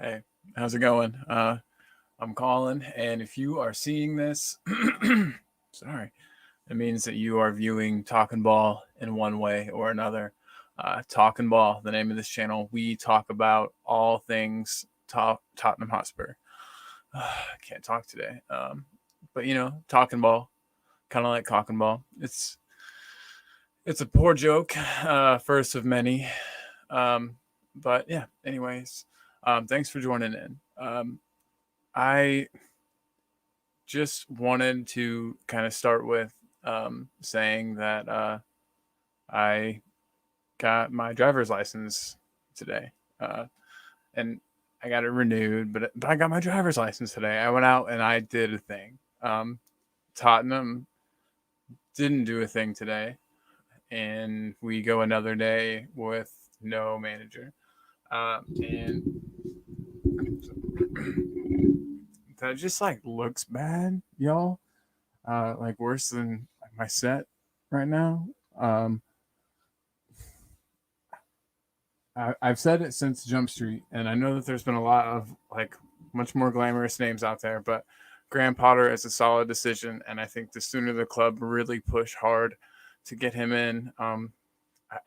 Hey, how's it going? I'm calling, and if you are seeing this, sorry, it means that you are viewing Talking Ball in one way or another. Talking Ball, the name of this channel, we talk about all things Tottenham Hotspur. I can't talk today, but Talking Ball, kind of like Cock and Ball. It's a poor joke, first of many, um, but yeah. Anyways, thanks for joining in. I just wanted to kind of start with saying that I got my driver's license today, and I got it renewed. But I got my driver's license today. I went out and I did a thing. Tottenham didn't do a thing today, and we go another day with no manager. And that just like looks bad, y'all. Like worse than my set right now. Um, I've said it since Jump Street, and I know that there's been a lot of like much more glamorous names out there, but Graham Potter is a solid decision, and I think the sooner the club really push hard to get him in,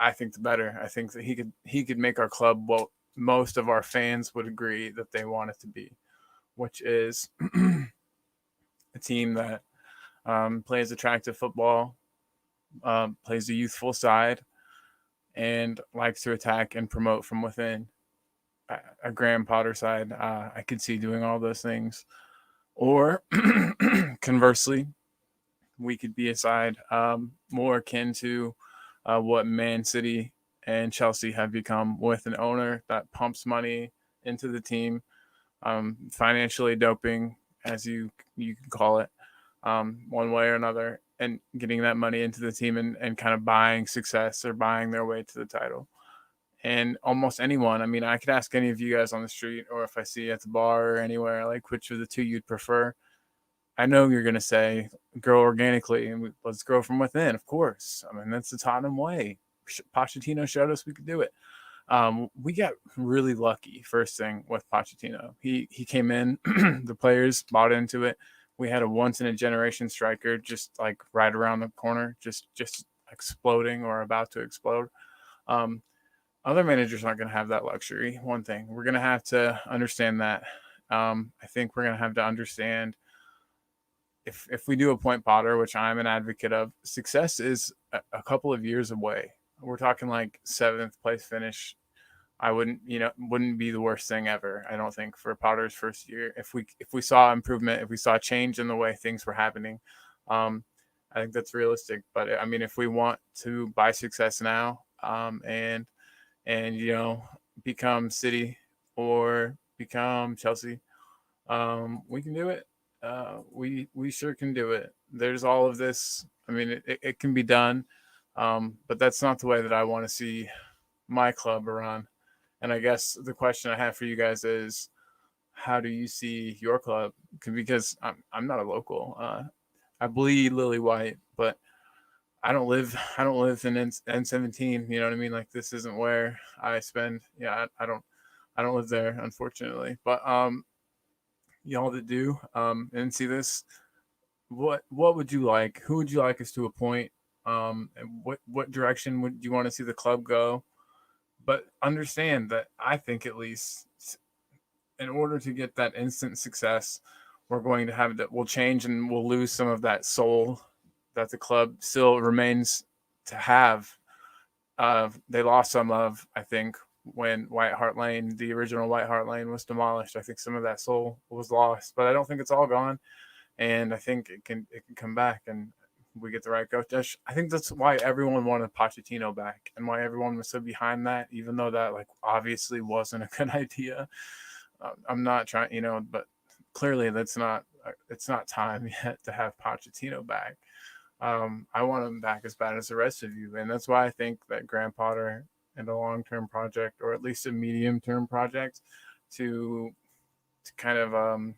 I think the better. I think that he could make our club what most of our fans would agree that they want it to be, which is a team that plays attractive football, plays a youthful side, and likes to attack and promote from within. A Graham Potter side, I could see doing all those things. Or conversely, we could be a side more akin to what Man City and Chelsea have become, with an owner that pumps money into the team, financially doping, as you can call it, one way or another, and getting that money into the team and kind of buying success or buying their way to the title. And almost anyone, I mean, I could ask any of you guys on the street, or if I see you at the bar or anywhere, like which of the two you'd prefer. I know you're going to say grow organically and let's grow from within, of course. I mean, that's the Tottenham way. Pochettino showed us we could do it. We got really lucky first thing with Pochettino. He came in, the players bought into it. We had a once in a generation striker just like right around the corner, just exploding or about to explode. Um, Other managers aren't going to have that luxury. One thing we're going to have to understand that. I think we're going to have to understand if we do appoint Potter, which I'm an advocate of, success is a couple of years away. We're talking like seventh place finish. I wouldn't be the worst thing ever. I don't think for Potter's first year. If we saw improvement, if we saw change in the way things were happening, um, I think that's realistic. But I mean, if we want to buy success now, and become City or become Chelsea, we can do it. We sure can do it. There's all of this. I mean, it can be done, but that's not the way that I want to see my club run. And I guess the question I have for you guys is, how do you see your club? Because I'm not a local. I bleed lily white, but I don't live in N17. You know what I mean? Like this isn't where I spend. Yeah, I don't live there, unfortunately. But y'all that do and see this, what would you like? Who would you like us to appoint? And what direction would you want to see the club go? But understand that I think at least in order to get that instant success, we're going to have that. We'll change and we'll lose some of that soul that the club still remains to have. They lost some of, I think, when White Hart Lane, the original White Hart Lane, was demolished. I think some of that soul was lost, but I don't think it's all gone. And I think it can come back, and we get the right coach. I think that's why everyone wanted Pochettino back, and why everyone was so behind that, even though that like obviously wasn't a good idea. I'm not trying, but clearly that's not. It's not time yet to have Pochettino back. I want him back as bad as the rest of you, and that's why I think that Graham Potter and a long-term project, or at least a medium-term project, to kind of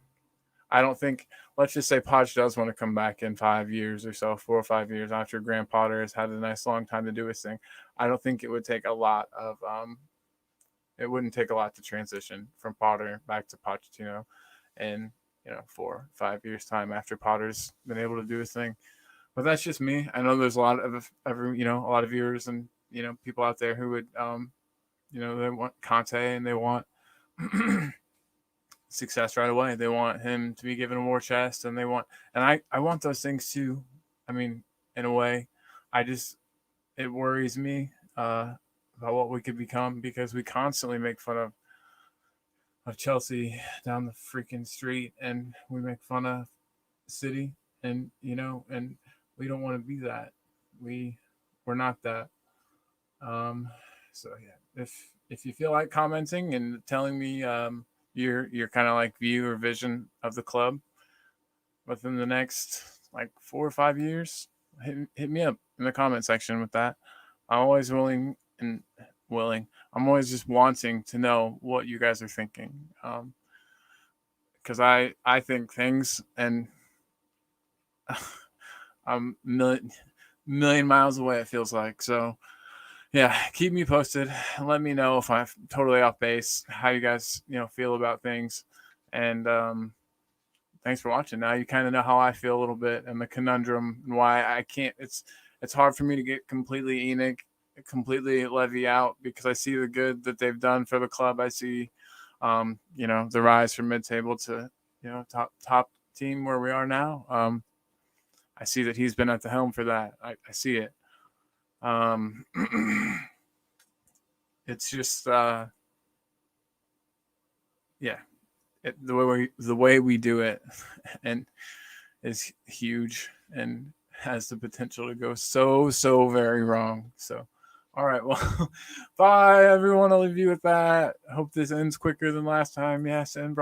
I don't think. Let's just say Podge does want to come back in 5 years or so, 4 or 5 years after Graham Potter has had a nice long time to do his thing. I don't think it would take a lot of it wouldn't take a lot to transition from Potter back to Pochettino in 4 or 5 years time after Potter's been able to do his thing. But that's just me. I know there's a lot of a lot of viewers and people out there who would they want Conte and they want success right away. They want him to be given a war chest, and I want those things too. I mean, in a way, it worries me about what we could become because we constantly make fun of Chelsea down the freaking street, and we make fun of City, and and we don't want to be that. We're not that. Um, so yeah, if you feel like commenting and telling me your kind of like view or vision of the club within the next like 4 or 5 years, hit me up in the comment section with that. I'm always willing. I'm always just wanting to know what you guys are thinking, because I think things, and I'm million miles away. It feels like so. Yeah, keep me posted. Let me know if I'm totally off base. How you guys feel about things, and thanks for watching. Now you kind of know how I feel a little bit and the conundrum and why I can't. It's hard for me to get completely completely Levy out because I see the good that they've done for the club. I see, the rise from mid-table to top team where we are now. I see that he's been at the helm for that. I see it. It's just the way we do it and is huge and has the potential to go so very wrong. So all right, well, bye everyone. I'll leave you with that. I hope this ends quicker than last time. Yes, and